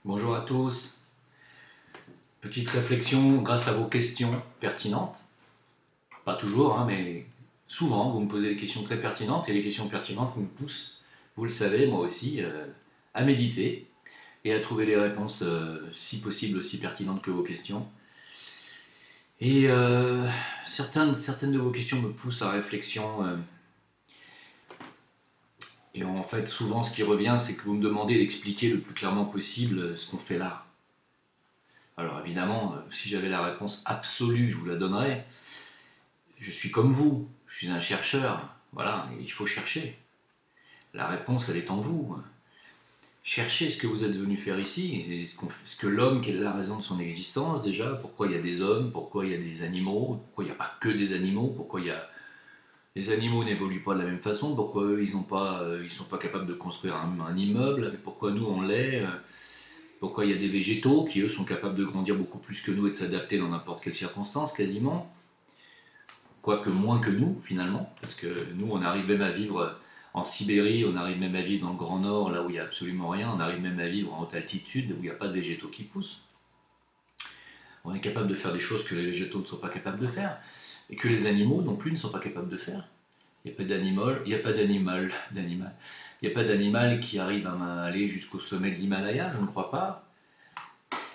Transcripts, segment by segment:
Bonjour à tous. Petite réflexion grâce à vos questions pertinentes. Pas toujours, hein, mais souvent, vous me posez des questions très pertinentes et les questions pertinentes me poussent, vous le savez, moi aussi, à méditer et à trouver les réponses, si possible, aussi pertinentes que vos questions. Et certaines de vos questions me poussent à réflexion. Et en fait, souvent, ce qui revient, c'est que vous me demandez d'expliquer le plus clairement possible ce qu'on fait là. Alors évidemment, si j'avais la réponse absolue, je vous la donnerais. Je suis comme vous, je suis un chercheur, voilà, et il faut chercher. La réponse, elle est en vous. Cherchez ce que vous êtes venu faire ici, ce que l'homme, quelle est la raison de son existence déjà, pourquoi il y a des hommes, pourquoi il y a des animaux, pourquoi il n'y a pas que des animaux, pourquoi les animaux n'évoluent pas de la même façon, pourquoi eux, ils sont pas capables de construire un immeuble, pourquoi nous, on l'est, pourquoi il y a des végétaux qui, eux, sont capables de grandir beaucoup plus que nous et de s'adapter dans n'importe quelle circonstance, quasiment. Quoique moins que nous, finalement, parce que nous, on arrive même à vivre en Sibérie, on arrive même à vivre dans le Grand Nord, là où il n'y a absolument rien, on arrive même à vivre en haute altitude, où il n'y a pas de végétaux qui poussent. On est capable de faire des choses que les végétaux ne sont pas capables de faire, et que les animaux non plus ne sont pas capables de faire. Il n'y a pas d'animal, il n'y a pas d'animal qui arrive à aller jusqu'au sommet de l'Himalaya, je ne crois pas.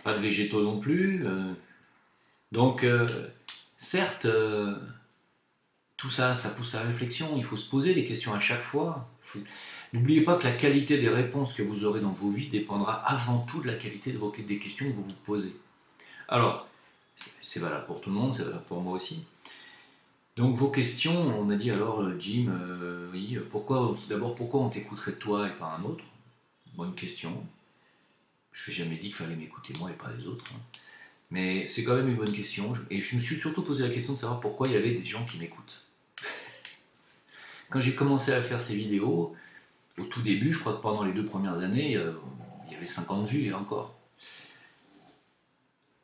Pas de végétaux non plus. Donc, certes, tout ça, ça pousse à la réflexion. Il faut se poser des questions à chaque fois. N'oubliez pas que la qualité des réponses que vous aurez dans vos vies dépendra avant tout de la qualité des questions que vous vous posez. Alors, c'est valable pour tout le monde, c'est valable pour moi aussi. Donc vos questions, on m'a dit alors, Jim, oui, d'abord pourquoi on t'écouterait toi et pas un autre? Bonne question. Je n'ai jamais dit qu'il fallait m'écouter moi et pas les autres, hein. Mais c'est quand même une bonne question. Et je me suis surtout posé la question de savoir pourquoi il y avait des gens qui m'écoutent. Quand j'ai commencé à faire ces vidéos, au tout début, je crois que pendant les 2 premières années, il y avait 50 vues et encore.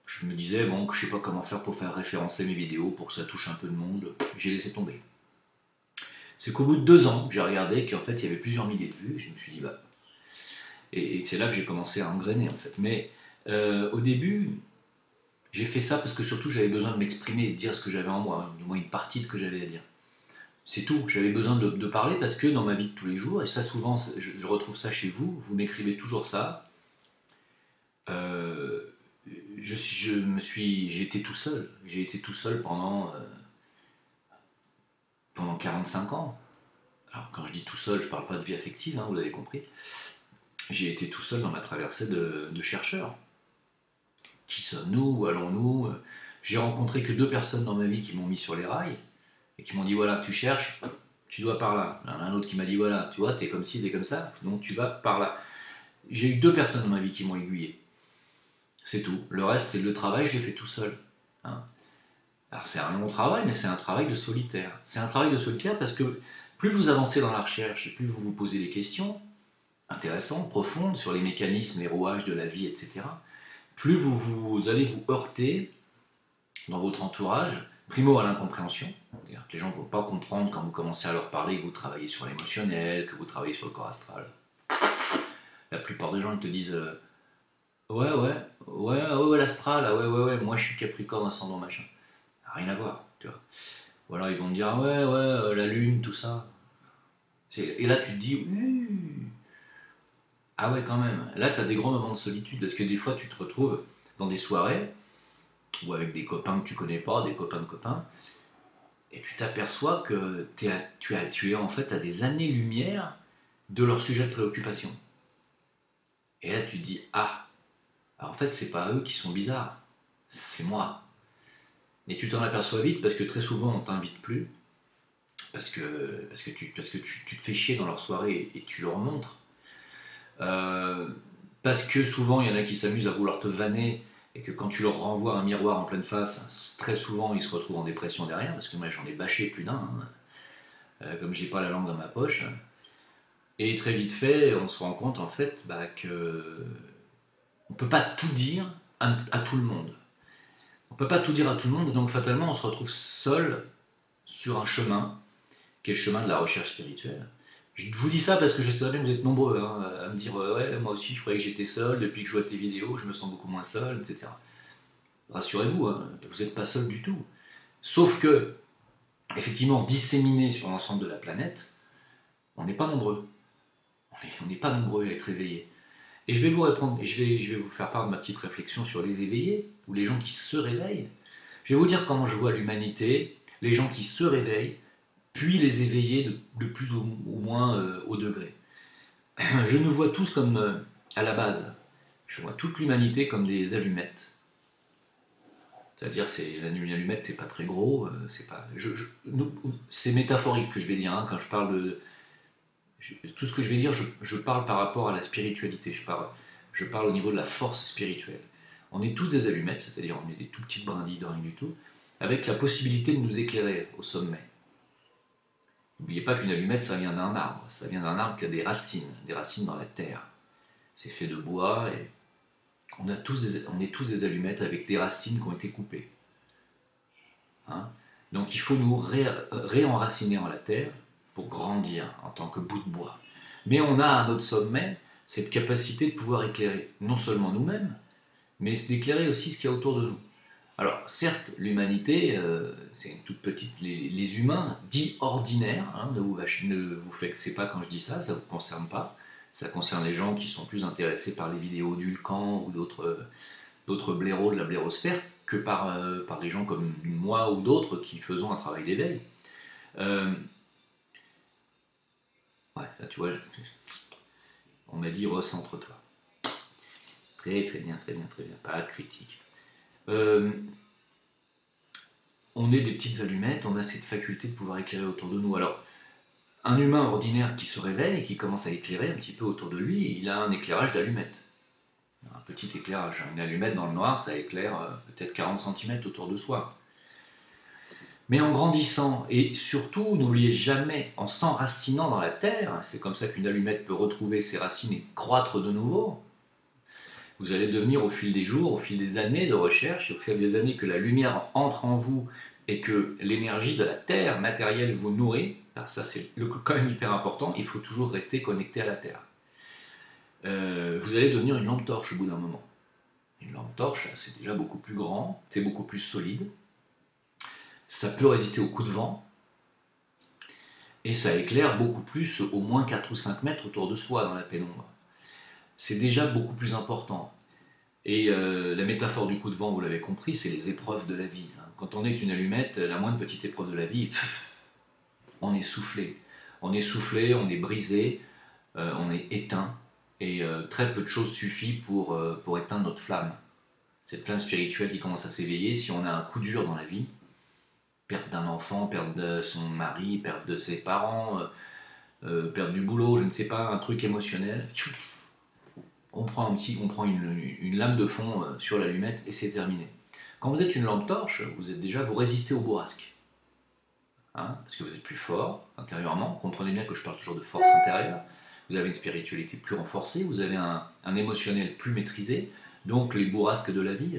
Je me disais, bon, que je sais pas comment faire pour faire référencer mes vidéos, pour que ça touche un peu de monde. J'ai laissé tomber. C'est qu'au bout de 2 ans, j'ai regardé qu'en fait, il y avait plusieurs milliers de vues. Je me suis dit, bah. Et c'est là que j'ai commencé à engrainer, en fait. Mais au début, j'ai fait ça parce que surtout, j'avais besoin de m'exprimer et de dire ce que j'avais en moi, du moins une partie de ce que j'avais à dire. C'est tout, j'avais besoin de parler parce que dans ma vie de tous les jours, et ça souvent, je retrouve ça chez vous, vous m'écrivez toujours ça, euh, j'ai été tout seul. J'ai été tout seul pendant 45 ans. Alors quand je dis tout seul, je parle pas de vie affective, hein, vous l'avez compris. J'ai été tout seul dans ma traversée de chercheurs. Qui sommes-nous? Où allons-nous? J'ai rencontré que 2 personnes dans ma vie qui m'ont mis sur les rails et qui m'ont dit voilà, tu cherches, tu dois par là. Un autre qui m'a dit voilà, tu vois, t'es comme ci, t'es comme ça, donc tu vas par là. J'ai eu 2 personnes dans ma vie qui m'ont aiguillé. C'est tout. Le reste, c'est le travail, je l'ai fait tout seul, hein. Alors c'est un long travail, mais c'est un travail de solitaire. C'est un travail de solitaire parce que plus vous avancez dans la recherche et plus vous vous posez des questions intéressantes, profondes sur les mécanismes, les rouages de la vie, etc., plus vous allez vous heurter dans votre entourage, primo à l'incompréhension. C'est-à-dire que les gens ne vont pas comprendre quand vous commencez à leur parler que vous travaillez sur l'émotionnel, que vous travaillez sur le corps astral. La plupart des gens ils te disent ouais, l'astral, ah, ouais, moi je suis Capricorne, ascendant machin. Rien à voir, tu vois. Ou alors ils vont me dire la lune, tout ça. Et là tu te dis ah ouais, quand même. Là tu as des grands moments de solitude parce que des fois tu te retrouves dans des soirées ou avec des copains que tu connais pas, des copains de copains, et tu t'aperçois que tu es en fait à des années-lumière de leur sujet de préoccupation. Et là tu te dis ah, alors en fait c'est pas eux qui sont bizarres, c'est moi. Et tu t'en aperçois vite parce que très souvent on t'invite plus, parce que tu te fais chier dans leur soirée et tu leur montres. Parce que souvent il y en a qui s'amusent à vouloir te vanner et que quand tu leur renvoies un miroir en pleine face, très souvent ils se retrouvent en dépression derrière, parce que moi j'en ai bâché plus d'un, hein, comme j'ai pas la langue dans ma poche. Et très vite fait, on se rend compte en fait que on peut pas tout dire à tout le monde. On peut pas tout dire à tout le monde, et donc fatalement on se retrouve seul sur un chemin, qui est le chemin de la recherche spirituelle, Je vous dis ça parce que je sais bien que vous êtes nombreux hein, à me dire ouais, moi aussi je croyais que j'étais seul, depuis que je vois tes vidéos, je me sens beaucoup moins seul, etc. Rassurez-vous, hein, vous n'êtes pas seul du tout. Sauf que, effectivement, disséminé sur l'ensemble de la planète, on n'est pas nombreux. On n'est pas nombreux à être éveillés. Et je vais vous répondre, je vais vous faire part de ma petite réflexion sur les éveillés, ou les gens qui se réveillent. Je vais vous dire comment je vois l'humanité, les gens qui se réveillent, puis les éveillés de plus ou moins au degré. Je nous vois tous comme, à la base, je vois toute l'humanité comme des allumettes. C'est-à-dire, une allumette, c'est pas très gros, c'est métaphorique que je vais dire, hein, quand je parle de... tout ce que je vais dire, je parle par rapport à la spiritualité, je parle au niveau de la force spirituelle. On est tous des allumettes, c'est-à-dire on est des tout petites brindilles de rien du tout, avec la possibilité de nous éclairer au sommet. N'oubliez pas qu'une allumette, ça vient d'un arbre. Ça vient d'un arbre qui a des racines dans la terre. C'est fait de bois et on est tous des allumettes avec des racines qui ont été coupées. Hein. Donc il faut nous réenraciner en la terre pour grandir en tant que bout de bois. Mais on a à notre sommet cette capacité de pouvoir éclairer non seulement nous-mêmes, mais d'éclairer aussi ce qu'il y a autour de nous. Alors, certes, l'humanité, c'est une toute petite, les humains, dits ordinaires, hein, ne vous vexez pas quand je dis ça, ça ne vous concerne pas. Ça concerne les gens qui sont plus intéressés par les vidéos d'Ulcan ou d'autres blaireaux de la blairosphère que par des gens comme moi ou d'autres qui faisons un travail d'éveil. Ouais, là, tu vois, on m'a dit recentre-toi. Très très bien, très bien, très bien, pas de critique. On est des petites allumettes, on a cette faculté de pouvoir éclairer autour de nous. Alors, un humain ordinaire qui se réveille et qui commence à éclairer un petit peu autour de lui, il a un éclairage d'allumette. Un petit éclairage. Une allumette dans le noir, ça éclaire peut-être 40 cm autour de soi. Mais en grandissant, et surtout, n'oubliez jamais, en s'enracinant dans la terre, c'est comme ça qu'une allumette peut retrouver ses racines et croître de nouveau, vous allez devenir au fil des jours, au fil des années de recherche, au fil des années que la lumière entre en vous et que l'énergie de la terre matérielle vous nourrit, alors ça c'est quand même hyper important, il faut toujours rester connecté à la terre. Vous allez devenir une lampe torche au bout d'un moment. Une lampe torche, c'est déjà beaucoup plus grand, c'est beaucoup plus solide, ça peut résister aux coups de vent, et ça éclaire beaucoup plus, au moins 4 ou 5 mètres autour de soi dans la pénombre. C'est déjà beaucoup plus important. Et la métaphore du coup de vent, vous l'avez compris, c'est les épreuves de la vie. Quand on est une allumette, la moindre petite épreuve de la vie, on est soufflé. On est soufflé, on est brisé, on est éteint, et très peu de choses suffisent pour éteindre notre flamme. Cette flamme spirituelle qui commence à s'éveiller, si on a un coup dur dans la vie, perte d'un enfant, perte de son mari, perte de ses parents, perte du boulot, je ne sais pas, un truc émotionnel, on prend une lame de fond sur l'allumette et c'est terminé. Quand vous êtes une lampe torche, vous résistez au bourrasque. Hein, parce que vous êtes plus fort intérieurement, comprenez bien que je parle toujours de force intérieure, vous avez une spiritualité plus renforcée, vous avez un émotionnel plus maîtrisé, donc les bourrasques de la vie,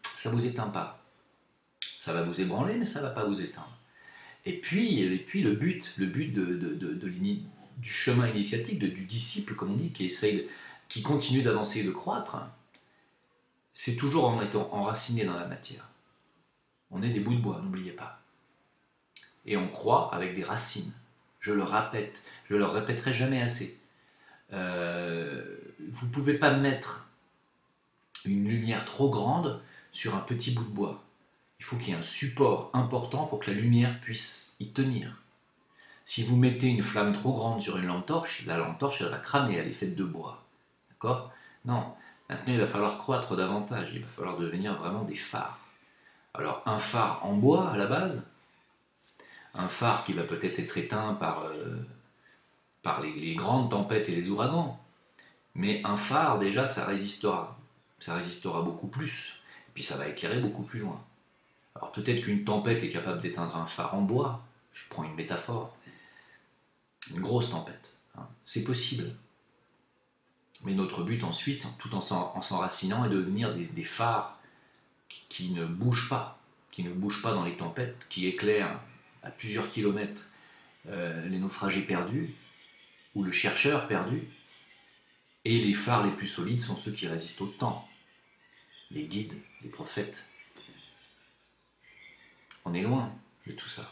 ça ne vous éteint pas. Ça va vous ébranler, mais ça ne va pas vous éteindre. Et puis le but du chemin initiatique, du disciple, comme on dit, qui continue d'avancer et de croître, c'est toujours en étant enraciné dans la matière. On est des bouts de bois, n'oubliez pas. Et on croît avec des racines. Je le répète, je le répéterai jamais assez. Vous ne pouvez pas mettre une lumière trop grande sur un petit bout de bois. Il faut qu'il y ait un support important pour que la lumière puisse y tenir. Si vous mettez une flamme trop grande sur une lampe torche, la lampe torche elle va cramer, elle est faite de bois. D'accord? Non. Maintenant, il va falloir croître davantage, il va falloir devenir vraiment des phares. Alors, un phare en bois, à la base, un phare qui va peut-être être éteint par les grandes tempêtes et les ouragans, mais un phare, déjà, ça résistera beaucoup plus, et puis ça va éclairer beaucoup plus loin. Alors, peut-être qu'une tempête est capable d'éteindre un phare en bois, je prends une métaphore, une grosse tempête, hein. C'est possible. Mais notre but ensuite, tout en s'enracinant, est de devenir des phares qui ne bougent pas, dans les tempêtes, qui éclairent à plusieurs kilomètres les naufragés perdus, ou le chercheur perdu, et les phares les plus solides sont ceux qui résistent au temps, les guides, les prophètes. On est loin de tout ça.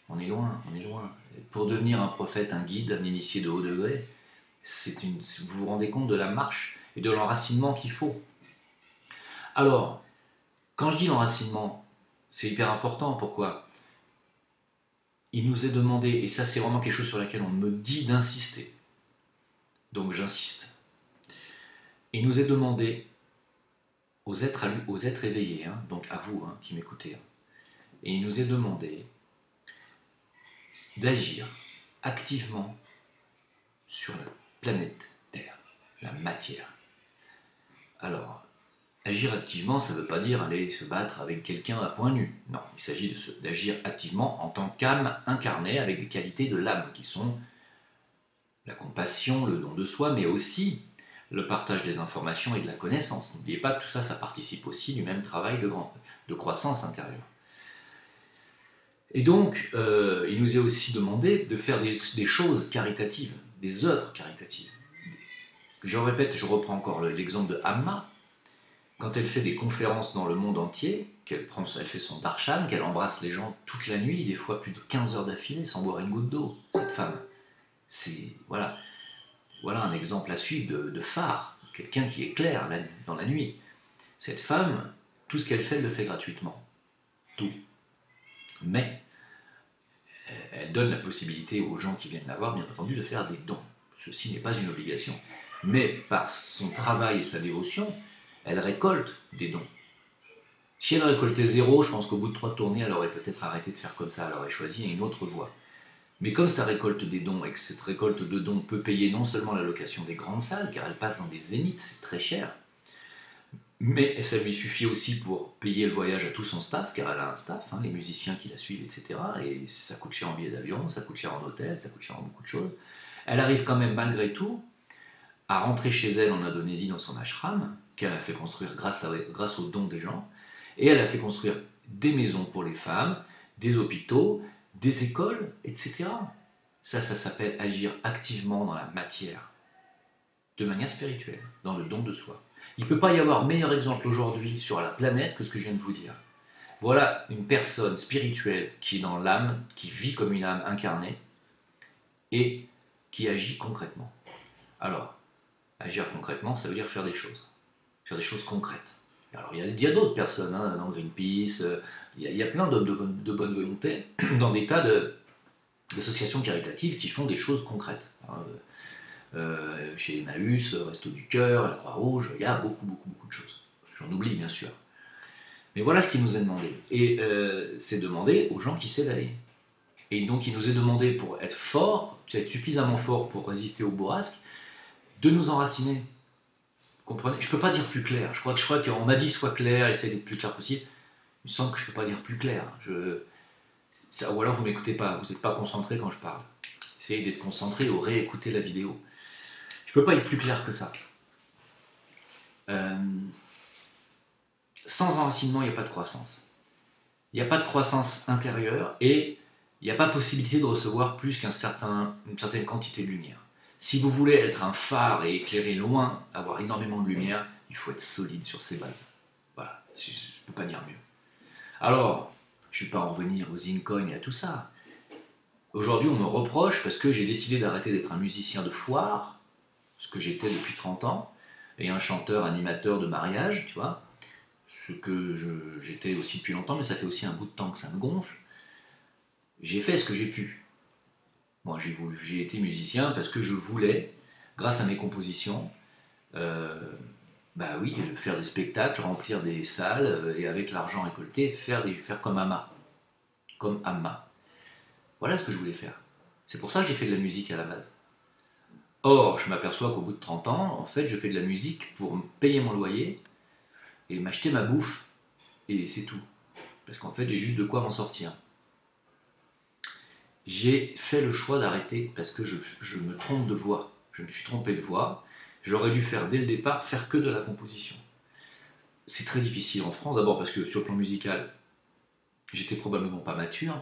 On est loin, on est loin. Pour devenir un prophète, un guide, un initié de haut degré, vous vous rendez compte de la marche et de l'enracinement qu'il faut. Alors, quand je dis l'enracinement, c'est hyper important. Pourquoi ? Il nous est demandé, et ça c'est vraiment quelque chose sur laquelle on me dit d'insister, donc j'insiste, il nous est demandé aux êtres éveillés, hein, donc à vous qui m'écoutez, et il nous est demandé d'agir activement sur la planète Terre, la matière. Alors, agir activement, ça ne veut pas dire aller se battre avec quelqu'un à point nu. Non, il s'agit d'agir activement en tant qu'âme incarnée avec des qualités de l'âme qui sont la compassion, le don de soi, mais aussi le partage des informations et de la connaissance. N'oubliez pas que tout ça, ça participe aussi du même travail de croissance intérieure. Et donc, il nous est aussi demandé de faire des choses caritatives, des œuvres caritatives. Je répète, je reprends encore l'exemple de Amma. Quand elle fait des conférences dans le monde entier, elle fait son darshan, qu'elle embrasse les gens toute la nuit, des fois plus de 15 heures d'affilée, sans boire une goutte d'eau, cette femme. Voilà un exemple à suivre de phare, quelqu'un qui est clair dans la nuit. Cette femme, tout ce qu'elle fait, elle le fait gratuitement. Tout. Mais elle donne la possibilité aux gens qui viennent la voir, bien entendu, de faire des dons. Ceci n'est pas une obligation. Mais par son travail et sa dévotion, elle récolte des dons. Si elle récoltait 0, je pense qu'au bout de 3 tournées, elle aurait peut-être arrêté de faire comme ça, elle aurait choisi une autre voie. Mais comme ça récolte des dons et que cette récolte de dons peut payer non seulement la location des grandes salles, car elle passe dans des zéniths, c'est très cher, mais ça lui suffit aussi pour payer le voyage à tout son staff, car elle a un staff, les musiciens qui la suivent, etc. Et ça coûte cher en billets d'avion, ça coûte cher en hôtel, ça coûte cher en beaucoup de choses. Elle arrive quand même malgré tout à rentrer chez elle en Indonésie dans son ashram, qu'elle a fait construire grâce aux dons des gens, et elle a fait construire des maisons pour les femmes, des hôpitaux, des écoles, etc. Ça s'appelle agir activement dans la matière, de manière spirituelle, dans le don de soi. Il ne peut pas y avoir meilleur exemple aujourd'hui sur la planète que ce que je viens de vous dire. Voilà une personne spirituelle qui est dans l'âme, qui vit comme une âme incarnée et qui agit concrètement. Alors, agir concrètement, ça veut dire faire des choses concrètes. Alors, il y a d'autres personnes, dans Greenpeace, il y a plein de bonnes volontés dans des tas d'associations caritatives qui font des choses concrètes. Chez Emmaüs, Resto du Cœur, la Croix-Rouge, il y a beaucoup de choses. J'en oublie bien sûr. Mais voilà ce qui nous est demandé. Et c'est demandé aux gens qui s'éveillent. Et donc il nous est demandé, pour être fort, être suffisamment fort pour résister aux bourrasques, de nous enraciner. Comprenez ? Je ne peux pas dire plus clair. Je crois qu'on m'a dit sois clair, essaye d'être plus clair possible. Il me semble que je ne peux pas dire plus clair. Ou alors vous ne m'écoutez pas, vous n'êtes pas concentré quand je parle. Essayez d'être concentré ou réécouter la vidéo. Je ne peux pas être plus clair que ça. Sans enracinement, il n'y a pas de croissance. Il n'y a pas de croissance intérieure et il n'y a pas possibilité de recevoir plus qu'une certaine quantité de lumière. Si vous voulez être un phare et éclairer loin, avoir énormément de lumière, il faut être solide sur ses bases. Voilà, je ne peux pas dire mieux. Alors, je ne vais pas en revenir aux Zincoin et à tout ça. Aujourd'hui, on me reproche parce que j'ai décidé d'arrêter d'être un musicien de foire, ce que j'étais depuis 30 ans, et un chanteur, animateur de mariage, tu vois, ce que j'étais aussi depuis longtemps, mais ça fait aussi un bout de temps que ça me gonfle. J'ai fait ce que j'ai pu. Moi, j'ai été musicien parce que je voulais, grâce à mes compositions, faire des spectacles, remplir des salles, et avec l'argent récolté, faire comme Amma. Comme Amma. Voilà ce que je voulais faire. C'est pour ça que j'ai fait de la musique à la base. Or, je m'aperçois qu'au bout de 30 ans, en fait, je fais de la musique pour payer mon loyer et m'acheter ma bouffe. Et c'est tout. Parce qu'en fait, j'ai juste de quoi m'en sortir. J'ai fait le choix d'arrêter parce que je me trompe de voix. Je me suis trompé de voix. J'aurais dû faire dès le départ, faire que de la composition. C'est très difficile en France, d'abord parce que sur le plan musical, j'étais probablement pas mature.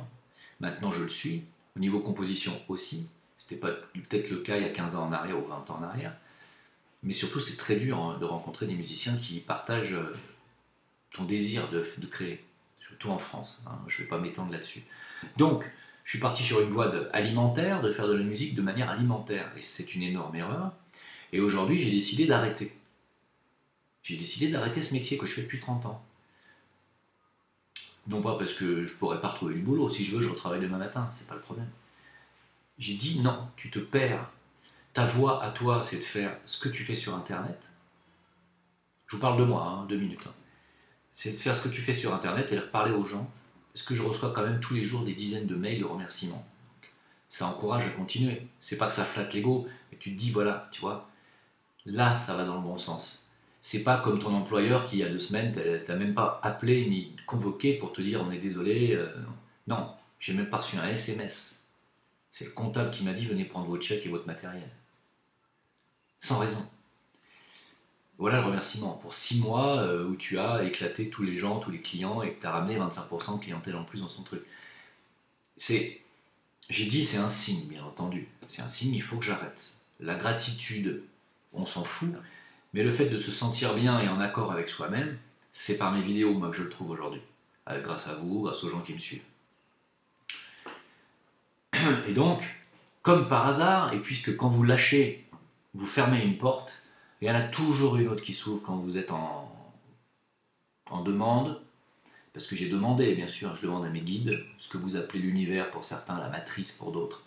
Maintenant, je le suis. Au niveau composition aussi. C'était pas peut-être le cas il y a 15 ans en arrière ou 20 ans en arrière. Mais surtout, c'est très dur hein, de rencontrer des musiciens qui partagent ton désir de créer, surtout en France. Hein, je ne vais pas m'étendre là-dessus. Donc, je suis parti sur une voie alimentaire, de faire de la musique de manière alimentaire. Et c'est une énorme erreur. Et aujourd'hui, j'ai décidé d'arrêter. J'ai décidé d'arrêter ce métier que je fais depuis 30 ans. Non pas parce que je ne pourrais pas retrouver du boulot. Si je veux, je retravaille demain matin. C'est pas le problème. J'ai dit non, tu te perds. Ta voie à toi, c'est de faire ce que tu fais sur Internet. Je vous parle de moi, hein, 2 minutes. Hein. C'est de faire ce que tu fais sur Internet et de reparler aux gens. Parce que je reçois quand même tous les jours des dizaines de mails de remerciements. Ça encourage à continuer. C'est pas que ça flatte l'ego, mais tu te dis, voilà, tu vois, là, ça va dans le bon sens. C'est pas comme ton employeur qui, il y a 2 semaines, t'a même pas appelé ni convoqué pour te dire, on est désolé. Non, j'ai même pas reçu un SMS. C'est le comptable qui m'a dit, venez prendre votre chèque et votre matériel. Sans raison. Voilà le remerciement pour 6 mois où tu as éclaté tous les gens, tous les clients et que tu as ramené 25% de clientèle en plus dans son truc. J'ai dit c'est un signe, bien entendu. C'est un signe, il faut que j'arrête. La gratitude, on s'en fout, mais le fait de se sentir bien et en accord avec soi-même, c'est par mes vidéos moi que je le trouve aujourd'hui. Grâce à vous, grâce aux gens qui me suivent. Et donc, comme par hasard, et puisque quand vous lâchez, vous fermez une porte, il y en a toujours une autre qui s'ouvre quand vous êtes en demande, parce que j'ai demandé, bien sûr, je demande à mes guides, ce que vous appelez l'univers pour certains, la matrice pour d'autres.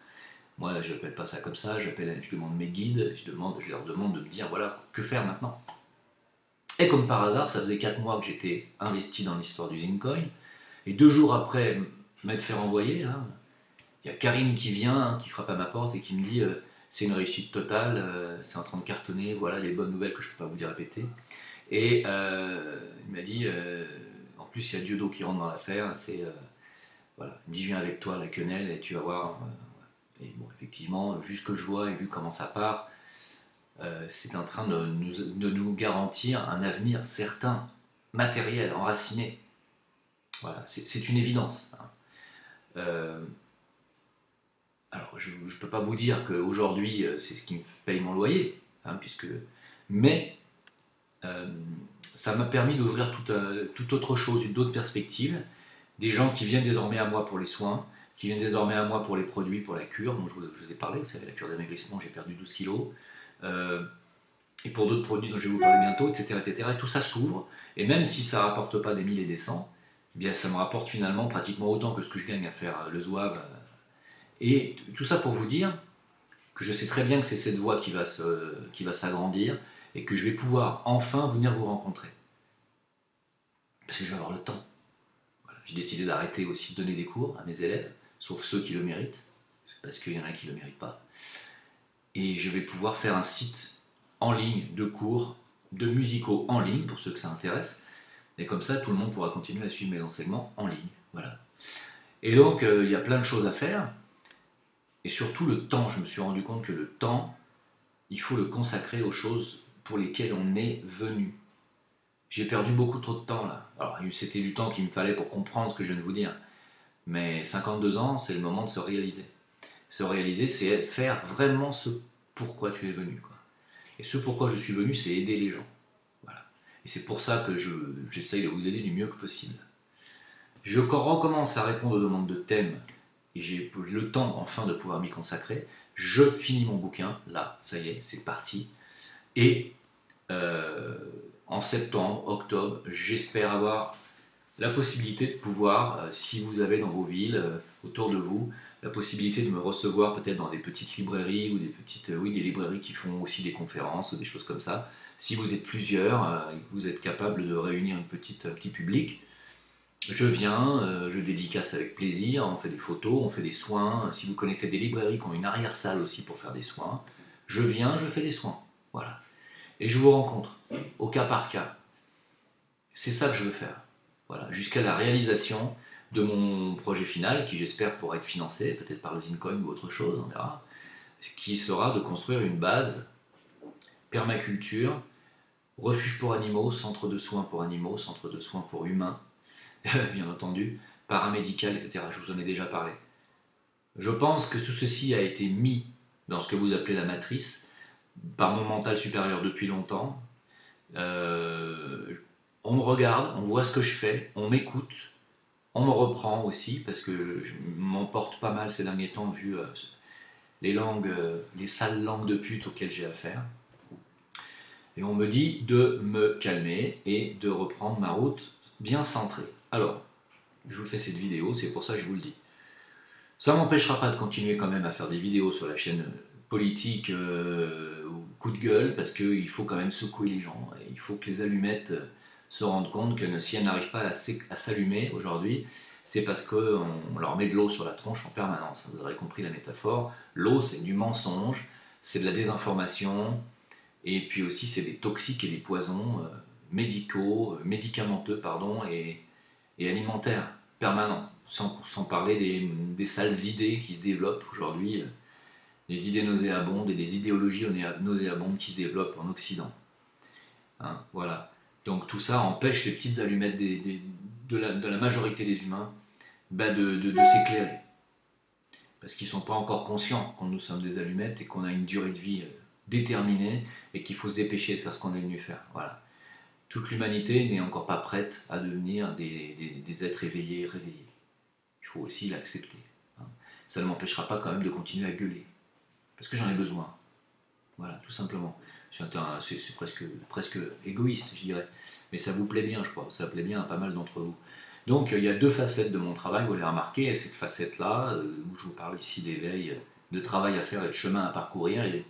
Moi, je n'appelle pas ça comme ça, je demande mes guides, je leur demande de me dire, voilà, que faire maintenant. Et comme par hasard, ça faisait 4 mois que j'étais investi dans l'histoire du Zincoin, et 2 jours après m'être fait renvoyer, hein, il y a Karim qui vient, qui frappe à ma porte et qui me dit c'est une réussite totale, c'est en train de cartonner, voilà les bonnes nouvelles que je ne peux pas vous dire répéter. Et il m'a dit en plus il y a Dieudo qui rentre dans l'affaire, voilà, il me dit je viens avec toi à la quenelle et tu vas voir. Et bon, effectivement, vu ce que je vois et vu comment ça part, c'est en train de nous garantir un avenir certain, matériel, enraciné. Voilà, c'est une évidence. Hein. Alors, je ne peux pas vous dire qu'aujourd'hui, c'est ce qui me paye mon loyer, hein, mais ça m'a permis d'ouvrir toute autre chose, d'autres perspectives. Des gens qui viennent désormais à moi pour les soins, qui viennent désormais à moi pour les produits, pour la cure, dont je vous ai parlé, vous savez, la cure d'amaigrissement, j'ai perdu 12 kilos, et pour d'autres produits dont je vais vous parler bientôt, etc. etc. Et tout ça s'ouvre, et même si ça ne rapporte pas des 1000 et des 100, eh bien ça me rapporte finalement pratiquement autant que ce que je gagne à faire le zouave. Et tout ça pour vous dire que je sais très bien que c'est cette voie qui va s'agrandir et que je vais pouvoir enfin venir vous rencontrer. Parce que je vais avoir le temps. Voilà. J'ai décidé d'arrêter aussi de donner des cours à mes élèves, sauf ceux qui le méritent, parce qu'il y en a qui ne le méritent pas. Et je vais pouvoir faire un site en ligne de cours, de musicaux en ligne, pour ceux que ça intéresse. Et comme ça, tout le monde pourra continuer à suivre mes enseignements en ligne. Voilà. Et donc, il y a plein de choses à faire. Et surtout le temps, je me suis rendu compte que le temps, il faut le consacrer aux choses pour lesquelles on est venu. J'ai perdu beaucoup trop de temps là. Alors c'était du temps qu'il me fallait pour comprendre ce que je viens de vous dire. Mais 52 ans, c'est le moment de se réaliser. Se réaliser, c'est faire vraiment ce pourquoi tu es venu. Quoi. Et ce pourquoi je suis venu, c'est aider les gens. Voilà. Et c'est pour ça que j'essaye de vous aider du mieux que possible. Je recommence à répondre aux demandes de thèmes et j'ai le temps enfin de pouvoir m'y consacrer. Je finis mon bouquin, là, ça y est, c'est parti. Et en septembre, octobre, j'espère avoir la possibilité de pouvoir, si vous avez dans vos villes, autour de vous, la possibilité de me recevoir peut-être dans des petites librairies ou des librairies qui font aussi des conférences ou des choses comme ça. Si vous êtes plusieurs, vous êtes capable de réunir un petit public, je viens, je dédicace avec plaisir, on fait des photos, on fait des soins. Si vous connaissez des librairies qui ont une arrière-salle aussi pour faire des soins, je viens, je fais des soins. Voilà. Et je vous rencontre, au cas par cas. C'est ça que je veux faire. Voilà. Jusqu'à la réalisation de mon projet final, qui j'espère pourra être financé, peut-être par le Zincoin ou autre chose, on verra, qui sera de construire une base permaculture, refuge pour animaux, centre de soins pour animaux, centre de soins pour humains, bien entendu, paramédical, etc. Je vous en ai déjà parlé. Je pense que tout ceci a été mis dans ce que vous appelez la matrice, par mon mental supérieur depuis longtemps. On me regarde, on voit ce que je fais, on m'écoute, on me reprend aussi, parce que je m'emporte pas mal ces derniers temps vu les sales langues de pute auxquelles j'ai affaire. Et on me dit de me calmer et de reprendre ma route bien centrée. Alors, je vous fais cette vidéo, c'est pour ça que je vous le dis. Ça ne m'empêchera pas de continuer quand même à faire des vidéos sur la chaîne politique ou coup de gueule, parce qu'il faut quand même secouer les gens. Et il faut que les allumettes se rendent compte que si elles n'arrivent pas à s'allumer aujourd'hui, c'est parce qu'on leur met de l'eau sur la tronche en permanence. Vous aurez compris la métaphore. L'eau, c'est du mensonge, c'est de la désinformation, et puis aussi c'est des toxiques et des poisons médicamenteux et alimentaires permanents. Sans parler des sales idées qui se développent aujourd'hui, des idées nauséabondes et des idéologies nauséabondes qui se développent en Occident. Hein, voilà. Donc tout ça empêche les petites allumettes de la majorité des humains de s'éclairer. Parce qu'ils ne sont pas encore conscients que nous sommes des allumettes et qu'on a une durée de vie déterminée et qu'il faut se dépêcher de faire ce qu'on est venu faire. Voilà. Toute l'humanité n'est encore pas prête à devenir des êtres éveillés et réveillés. Il faut aussi l'accepter. Hein. Ça ne m'empêchera pas quand même de continuer à gueuler. Parce que j'en ai besoin. Voilà, tout simplement. C'est presque égoïste, je dirais. Mais ça vous plaît bien, je crois. Ça plaît bien à pas mal d'entre vous. Donc, il y a deux facettes de mon travail, vous les remarquez. Et cette facette-là, où je vous parle ici d'éveil, de travail à faire et de chemin à parcourir. Et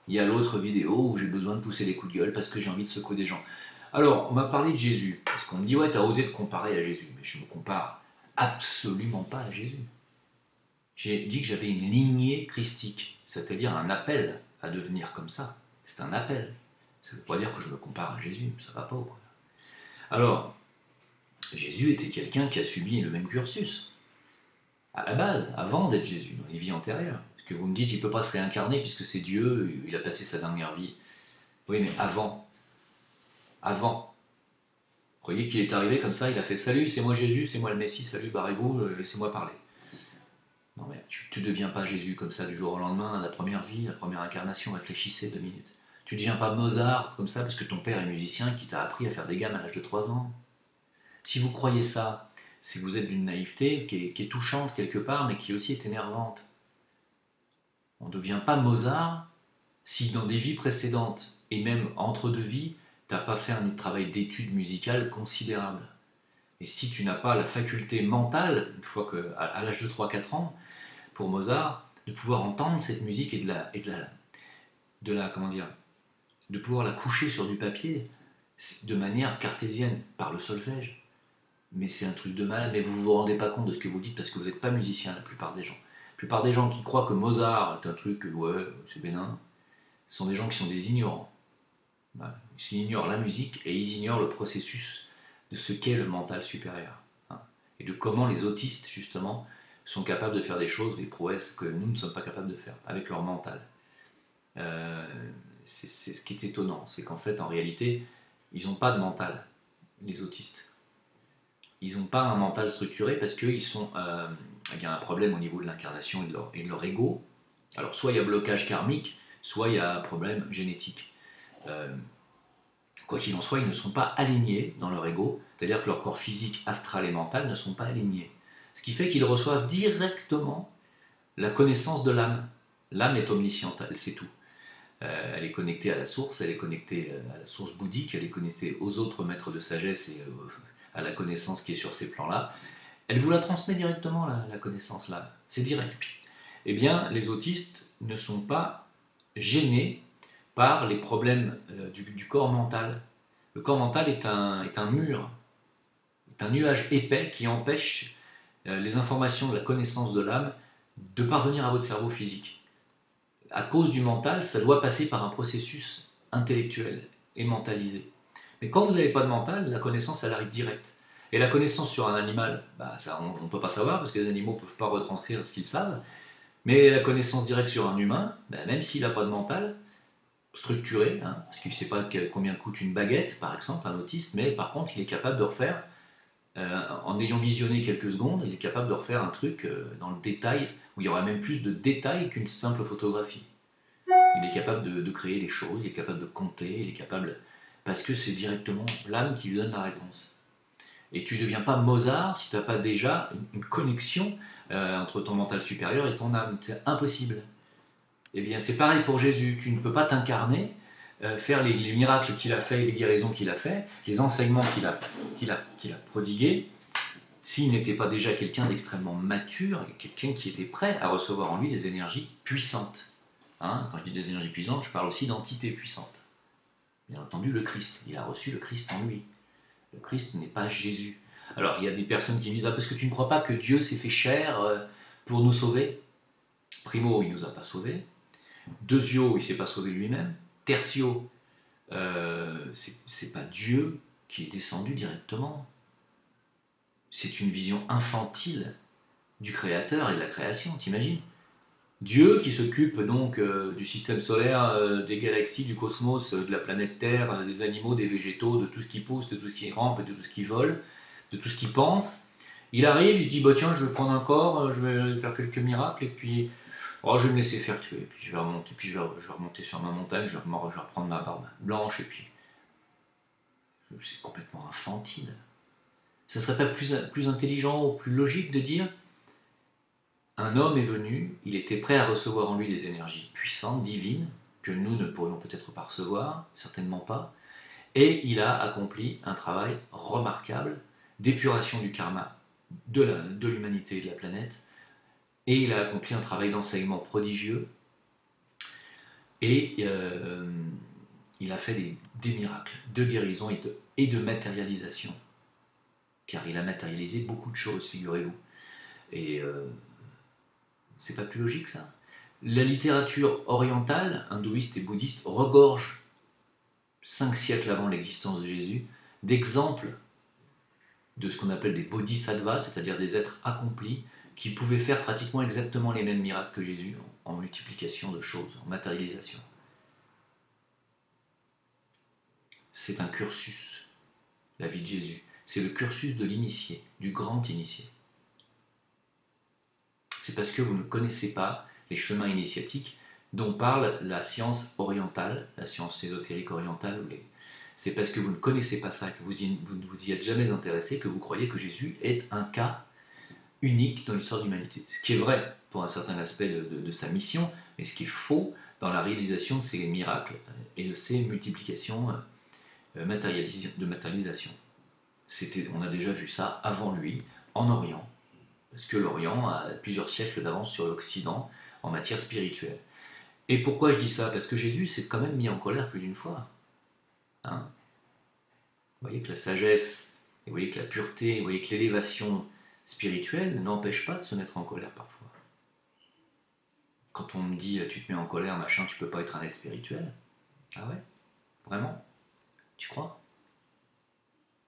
il y a l'autre vidéo où j'ai besoin de pousser des coups de gueule parce que j'ai envie de secouer des gens. Alors, on m'a parlé de Jésus. Parce qu'on me dit, ouais, t'as osé te comparer à Jésus. Mais je me compare absolument pas à Jésus. J'ai dit que j'avais une lignée christique, c'est-à-dire un appel à devenir comme ça. C'est un appel. Ça ne veut pas dire que je me compare à Jésus, ça va pas ou quoi. Alors, Jésus était quelqu'un qui a subi le même cursus, à la base, avant d'être Jésus, dans les vies antérieures. Parce que vous me dites, il ne peut pas se réincarner puisque c'est Dieu, il a passé sa dernière vie. Oui, mais avant. Vous croyez qu'il est arrivé comme ça, il a fait « Salut, c'est moi Jésus, c'est moi le Messie, salut, barrez-vous, laissez-moi parler ». Non mais tu ne deviens pas Jésus comme ça du jour au lendemain, la première vie, la première incarnation, réfléchissez 2 minutes. Tu ne deviens pas Mozart comme ça parce que ton père est musicien qui t'a appris à faire des gammes à l'âge de 3 ans. Si vous croyez ça, c'est que vous êtes d'une naïveté qui est touchante quelque part mais qui aussi est énervante. On ne devient pas Mozart si dans des vies précédentes et même entre deux vies, tu n'as pas fait un travail d'étude musicale considérable. Et si tu n'as pas la faculté mentale, une fois qu'à l'âge de 3-4 ans, pour Mozart, de pouvoir entendre cette musique et de pouvoir la coucher sur du papier de manière cartésienne, par le solfège. Mais c'est un truc de malade, mais vous ne vous rendez pas compte de ce que vous dites parce que vous n'êtes pas musicien, la plupart des gens. La plupart des gens qui croient que Mozart est un truc, ouais, c'est bénin, ce sont des gens qui sont des ignorants. Ils ignorent la musique et ils ignorent le processus de ce qu'est le mental supérieur. Hein, et de comment les autistes, justement, sont capables de faire des choses, des prouesses que nous ne sommes pas capables de faire avec leur mental. C'est ce qui est étonnant, c'est qu'en fait, en réalité, ils n'ont pas de mental, les autistes. Ils n'ont pas un mental structuré parce qu'il y a un problème au niveau de l'incarnation et de leur ego. Alors, soit il y a blocage karmique, soit il y a un problème génétique. Quoi qu'il en soit, ils ne sont pas alignés dans leur ego, c'est-à-dire que leur corps physique, astral et mental ne sont pas alignés. Ce qui fait qu'ils reçoivent directement la connaissance de l'âme. L'âme est omnisciente, elle sait tout. Elle est connectée à la source, elle est connectée à la source bouddhique, elle est connectée aux autres maîtres de sagesse et à la connaissance qui est sur ces plans-là. Elle vous la transmet directement, la connaissance là. C'est direct. Eh bien, les autistes ne sont pas gênés par les problèmes du corps mental. Le corps mental est un mur, est un nuage épais qui empêche les informations de la connaissance de l'âme de parvenir à votre cerveau physique. À cause du mental, ça doit passer par un processus intellectuel et mentalisé. Mais quand vous n'avez pas de mental, la connaissance, elle arrive directe. Et la connaissance sur un animal, ça, on ne peut pas savoir parce que les animaux ne peuvent pas retranscrire ce qu'ils savent. Mais la connaissance directe sur un humain, même s'il n'a pas de mental, structuré, parce qu'il ne sait pas combien coûte une baguette, par exemple, un autiste, mais par contre, il est capable de refaire en ayant visionné quelques secondes, il est capable de refaire un truc dans le détail, où il y aura même plus de détails qu'une simple photographie. Il est capable de créer des choses, il est capable de compter, il est capable... Parce que c'est directement l'âme qui lui donne la réponse. Et tu ne deviens pas Mozart si tu n'as pas déjà une connexion entre ton mental supérieur et ton âme. C'est impossible. Eh bien, c'est pareil pour Jésus. Tu ne peux pas t'incarner, faire les miracles qu'il a fait, les guérisons qu'il a fait, les enseignements qu'il a prodigués, s'il n'était pas déjà quelqu'un d'extrêmement mature, quelqu'un qui était prêt à recevoir en lui des énergies puissantes. Hein, quand je dis des énergies puissantes, je parle aussi d'entités puissantes. Bien entendu, le Christ. Il a reçu le Christ en lui. Le Christ n'est pas Jésus. Alors, il y a des personnes qui me disent « Ah, parce que tu ne crois pas que Dieu s'est fait chair pour nous sauver ?» Primo, il ne nous a pas sauvés. Deuxio, il ne s'est pas sauvé lui-même. Tertio, c'est pas Dieu qui est descendu directement. C'est une vision infantile du Créateur et de la création, t'imagines? Dieu qui s'occupe donc du système solaire, des galaxies, du cosmos, de la planète Terre, des animaux, des végétaux, de tout ce qui pousse, de tout ce qui rampe, de tout ce qui vole, de tout ce qui pense. Il arrive, il se dit bah tiens, je vais prendre un corps, je vais faire quelques miracles et puis oh, je vais me laisser faire tuer. Et puis je vais remonter, je vais remonter sur ma montagne, je vais reprendre ma barbe blanche et puis c'est complètement infantile. Ça serait pas plus intelligent ou plus logique de dire un homme est venu, il était prêt à recevoir en lui des énergies puissantes, divines, que nous ne pourrions peut-être pas recevoir, certainement pas, et il a accompli un travail remarquable d'épuration du karma de l'humanité et de la planète, et il a accompli un travail d'enseignement prodigieux, et il a fait des miracles de guérison et de matérialisation, car il a matérialisé beaucoup de choses, figurez-vous. Et c'est pas plus logique ça? La littérature orientale, hindouiste et bouddhiste, regorge, 5 siècles avant l'existence de Jésus, d'exemples de ce qu'on appelle des bodhisattvas, c'est-à-dire des êtres accomplis, qui pouvaient faire pratiquement exactement les mêmes miracles que Jésus, en multiplication de choses, en matérialisation. C'est un cursus, la vie de Jésus. C'est le cursus de l'initié, du grand initié. C'est parce que vous ne connaissez pas les chemins initiatiques dont parle la science orientale, la science ésotérique orientale. C'est parce que vous ne connaissez pas ça, que vous ne vous y êtes jamais intéressé, que vous croyez que Jésus est un cas unique dans l'histoire de l'humanité. Ce qui est vrai pour un certain aspect de sa mission, mais ce qui est faux dans la réalisation de ses miracles et de ses multiplications de matérialisation. On a déjà vu ça avant lui, en Orient, parce que l'Orient a plusieurs siècles d'avance sur l'Occident en matière spirituelle. Et pourquoi je dis ça? Parce que Jésus s'est quand même mis en colère plus d'une fois. Hein? Vous voyez que la sagesse, vous voyez que la pureté, vous voyez que l'élévation spirituelle n'empêche pas de se mettre en colère parfois. Quand on me dit tu te mets en colère, machin, tu peux pas être un être spirituel. Ah ouais? Vraiment? Tu crois?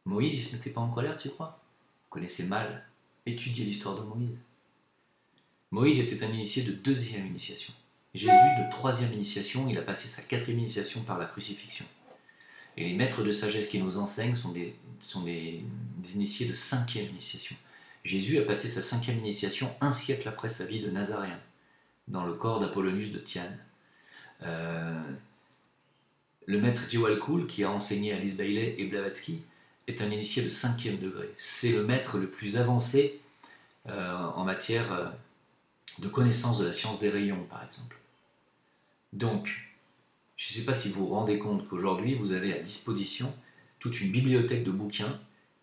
Moïse, il se mettait pas en colère, tu crois? Vous connaissez mal. Étudiez l'histoire de Moïse. Moïse était un initié de 2e initiation. Jésus, de 3e initiation, il a passé sa 4e initiation par la crucifixion. Et les maîtres de sagesse qui nous enseignent sont des initiés de 5e initiation. Jésus a passé sa 5e initiation 1 siècle après sa vie de Nazaréen, dans le corps d'Apollonius de Tyane. Le maître Djewalkul, qui a enseigné à Alice Bailey et Blavatsky, est un initié de 5e degré. C'est le maître le plus avancé en matière de connaissance de la science des rayons, par exemple. Donc, je ne sais pas si vous vous rendez compte qu'aujourd'hui, vous avez à disposition toute une bibliothèque de bouquins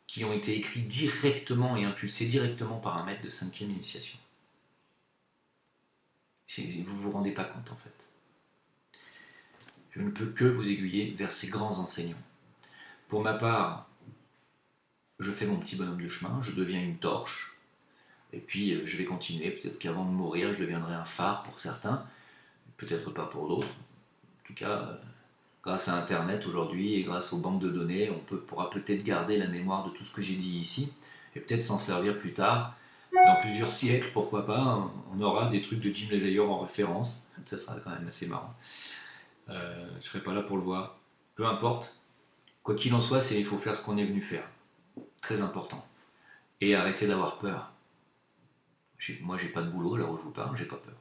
qui ont été écrits directement et impulsés directement par un maître de 5e initiation. Vous ne vous rendez pas compte, en fait. Je ne peux que vous aiguiller vers ces grands enseignants. Pour ma part, je fais mon petit bonhomme de chemin, je deviens une torche, et puis je vais continuer. Peut-être qu'avant de mourir, je deviendrai un phare pour certains, peut-être pas pour d'autres. En tout cas, grâce à Internet aujourd'hui et grâce aux banques de données, on pourra peut-être garder la mémoire de tout ce que j'ai dit ici, et peut-être s'en servir plus tard, dans plusieurs siècles, pourquoi pas, on aura des trucs de Jim LeVeilleur en référence, ça sera quand même assez marrant. Je ne serai pas là pour le voir, peu importe. Quoi qu'il en soit, il faut faire ce qu'on est venu faire. Très important. Et arrêtez d'avoir peur. Moi, j'ai pas de boulot, là où je vous parle, j'ai pas peur.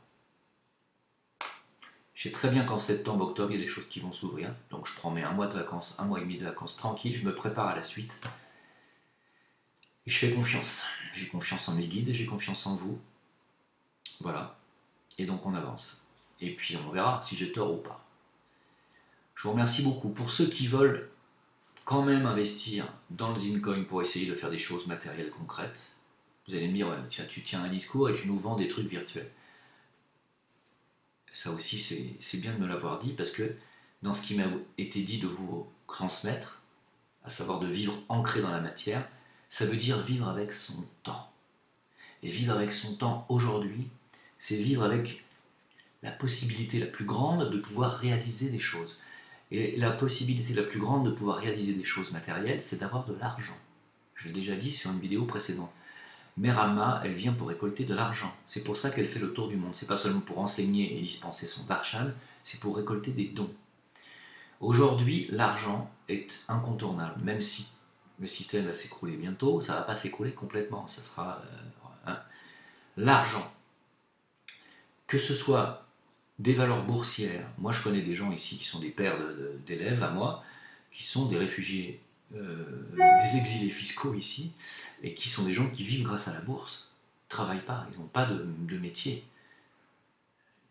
Je sais très bien qu'en septembre, octobre, il y a des choses qui vont s'ouvrir. Donc je prends mes un mois de vacances, un mois et demi de vacances tranquille, je me prépare à la suite. Et je fais confiance. J'ai confiance en mes guides et j'ai confiance en vous. Voilà. Et donc on avance. Et puis on verra si j'ai tort ou pas. Je vous remercie beaucoup. Pour ceux qui veulent quand même investir dans le Zincoin pour essayer de faire des choses matérielles concrètes, vous allez me dire, ouais, tiens, tu tiens un discours et tu nous vends des trucs virtuels. Ça aussi, c'est bien de me l'avoir dit, parce que dans ce qui m'a été dit de vous transmettre, à savoir de vivre ancré dans la matière, ça veut dire vivre avec son temps. Et vivre avec son temps aujourd'hui, c'est vivre avec la possibilité la plus grande de pouvoir réaliser des choses. Et la possibilité la plus grande de pouvoir réaliser des choses matérielles, c'est d'avoir de l'argent. Je l'ai déjà dit sur une vidéo précédente. Merama, elle vient pour récolter de l'argent. C'est pour ça qu'elle fait le tour du monde. C'est pas seulement pour enseigner et dispenser son darshan, c'est pour récolter des dons. Aujourd'hui, l'argent est incontournable, même si le système va s'écrouler bientôt, ça ne va pas s'écrouler complètement. Ça sera l'argent, que ce soit des valeurs boursières. Moi, je connais des gens ici qui sont des pères d'élèves à moi, qui sont des réfugiés, des exilés fiscaux ici, et qui sont des gens qui vivent grâce à la bourse. Ils ne travaillent pas, ils n'ont pas de métier.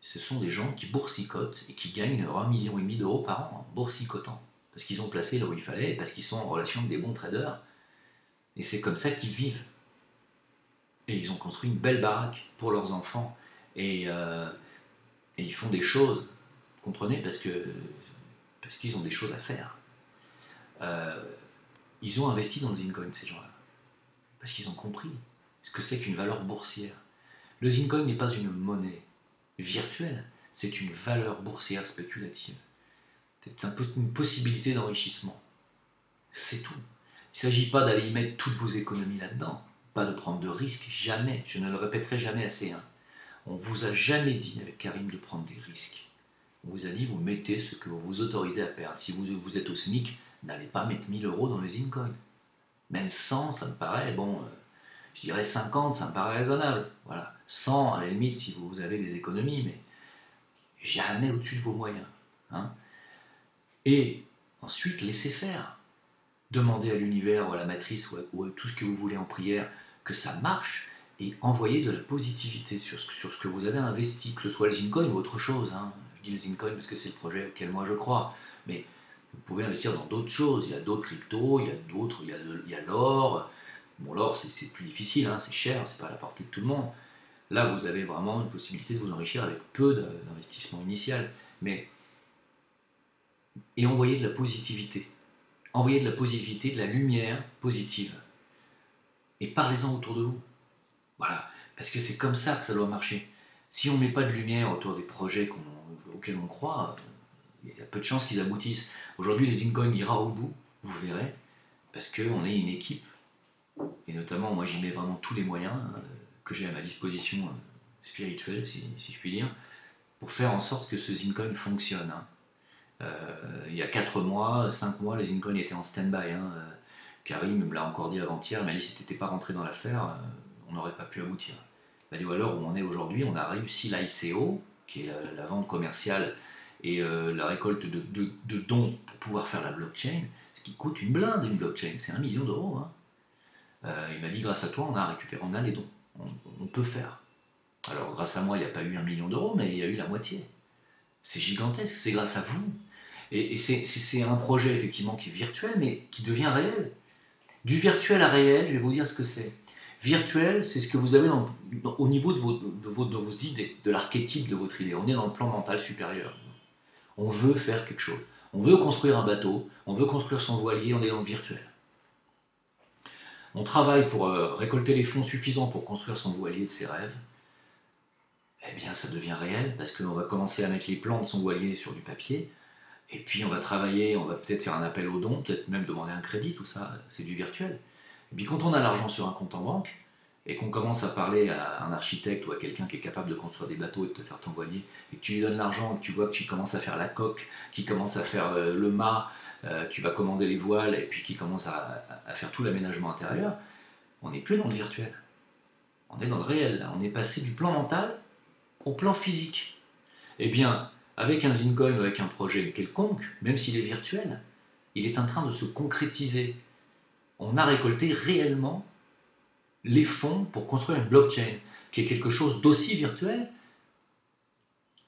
Ce sont des gens qui boursicotent et qui gagnent 1,5 million d'euros par an en boursicotant. Parce qu'ils ont placé là où il fallait et parce qu'ils sont en relation avec des bons traders. Et c'est comme ça qu'ils vivent. Et ils ont construit une belle baraque pour leurs enfants. Et ils font des choses, vous comprenez, parce qu'ils ont des choses à faire. Ils ont investi dans le Zincoin, ces gens-là. Parce qu'ils ont compris ce que c'est qu'une valeur boursière. Le Zincoin n'est pas une monnaie virtuelle, c'est une valeur boursière spéculative. C'est une possibilité d'enrichissement. C'est tout. Il ne s'agit pas d'aller y mettre toutes vos économies là-dedans, pas de prendre de risques, jamais. Je ne le répéterai jamais assez. Hein. On vous a jamais dit avec Karim de prendre des risques. On vous a dit, vous mettez ce que vous vous autorisez à perdre. Si vous êtes au SMIC, n'allez pas mettre 1000 euros dans le Zincoin. Même 100, ça me paraît, je dirais 50, ça me paraît raisonnable. Voilà. 100, à la limite, si vous avez des économies, mais jamais au-dessus de vos moyens. Hein. Et ensuite, laissez faire. Demandez à l'univers ou à la matrice ou à tout ce que vous voulez en prière que ça marche et envoyez de la positivité sur ce que vous avez investi, que ce soit le Zincoin ou autre chose. Hein. Je dis le Zincoin parce que c'est le projet auquel moi je crois. Mais vous pouvez investir dans d'autres choses. Il y a d'autres cryptos, il y a d'autres, il y a l'or. Bon, l'or, c'est plus difficile, hein, c'est cher, c'est pas à la portée de tout le monde. Là, vous avez vraiment une possibilité de vous enrichir avec peu d'investissement initial. Et envoyez de la positivité. Envoyez de la positivité, de la lumière positive. Et parlez-en autour de vous. Voilà. Parce que c'est comme ça que ça doit marcher. Si on ne met pas de lumière autour des projets auxquels on croit, il y a peu de chances qu'ils aboutissent. Aujourd'hui, les Zincoin ira au bout, vous verrez, parce qu'on est une équipe. Et notamment, moi, j'y mets vraiment tous les moyens que j'ai à ma disposition spirituelle, si je puis dire, pour faire en sorte que ce Zincoin fonctionne. Hein. Il y a 4 mois, 5 mois, les Zincoin étaient en stand-by. Hein. Karim me l'a encore dit avant-hier, il m'a dit si tu n'étais pas rentré dans l'affaire, on n'aurait pas pu aboutir. Il m'a dit à l'heure où on est aujourd'hui, on a réussi l'ICO, qui est la vente commerciale et la récolte de dons pour pouvoir faire la blockchain, ce qui coûte une blinde une blockchain, c'est 1 million d'euros. Hein. Il m'a dit grâce à toi, on a récupéré, on a les dons, on peut faire. Alors grâce à moi, il n'y a pas eu 1 million d'euros, mais il y a eu la moitié. C'est gigantesque, c'est grâce à vous. Et c'est un projet effectivement qui est virtuel, mais qui devient réel. Du virtuel à réel, je vais vous dire ce que c'est. Virtuel, c'est ce que vous avez au niveau de vos idées, de l'archétype de votre idée. On est dans le plan mental supérieur. On veut faire quelque chose. On veut construire un bateau, on veut construire son voilier, on est dans le virtuel. On travaille pour récolter les fonds suffisants pour construire son voilier de ses rêves. Eh bien, ça devient réel, parce qu'on va commencer à mettre les plans de son voilier sur du papier, et puis on va travailler, on va peut-être faire un appel aux dons, peut-être même demander un crédit, tout ça, c'est du virtuel. Et puis quand on a l'argent sur un compte en banque, et qu'on commence à parler à un architecte ou à quelqu'un qui est capable de construire des bateaux et de te faire ton voilier, et que tu lui donnes l'argent, et que tu vois que tu commences à faire la coque, qui commence à faire le mât, tu vas commander les voiles, et puis qui commence à faire tout l'aménagement intérieur, On n'est plus dans le virtuel. On est dans le réel, là. On est passé du plan mental au plan physique. Eh bien, avec un Zincoin ou avec un projet quelconque, même s'il est virtuel, il est en train de se concrétiser. On a récolté réellement les fonds pour construire une blockchain, qui est quelque chose d'aussi virtuel,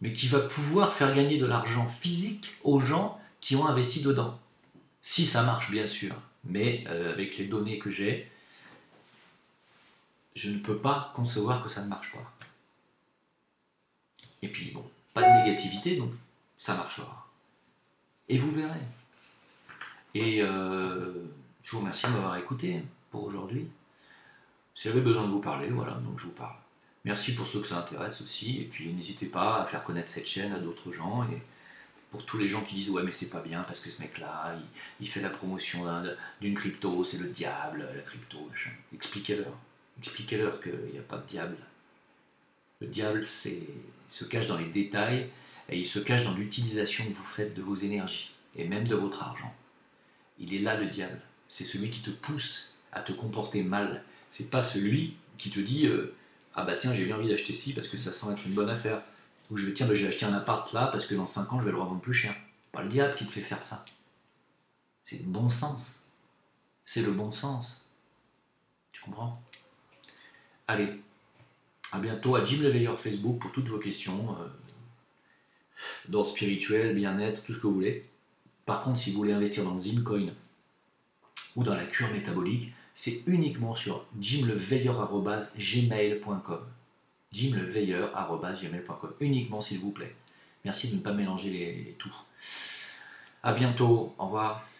mais qui va pouvoir faire gagner de l'argent physique aux gens qui ont investi dedans. Si ça marche, bien sûr, mais avec les données que j'ai, je ne peux pas concevoir que ça ne marche pas. Et puis, bon, pas de négativité, donc ça marchera. Et vous verrez. Et je vous remercie de m'avoir écouté pour aujourd'hui. Si j'avais besoin de vous parler, voilà, donc je vous parle. Merci pour ceux que ça intéresse aussi, et puis n'hésitez pas à faire connaître cette chaîne à d'autres gens, et pour tous les gens qui disent ouais mais c'est pas bien parce que ce mec là, il fait la promotion d'une crypto, c'est le diable, la crypto, machin. Expliquez-leur qu'il n'y a pas de diable. Le diable il se cache dans les détails, et il se cache dans l'utilisation que vous faites de vos énergies, et même de votre argent. Il est là le diable, c'est celui qui te pousse à te comporter mal. C'est pas celui qui te dit ah bah tiens j'ai bien envie d'acheter ci parce que ça semble être une bonne affaire, ou je vais tiens bah, je vais acheter un appart là parce que dans 5 ans je vais le revendre plus cher. Pas le diable qui te fait faire ça. C'est le bon sens. C'est le bon sens. Tu comprends? Allez, à bientôt, à Jim Leveilleur Facebook pour toutes vos questions d'ordre spirituel, bien-être, tout ce que vous voulez. Par contre, si vous voulez investir dans le Zincoin ou dans la cure métabolique, c'est uniquement sur jimleveilleur@gmail.com. jimleveilleur@gmail.com. Uniquement, s'il vous plaît. Merci de ne pas mélanger les tout. À bientôt. Au revoir.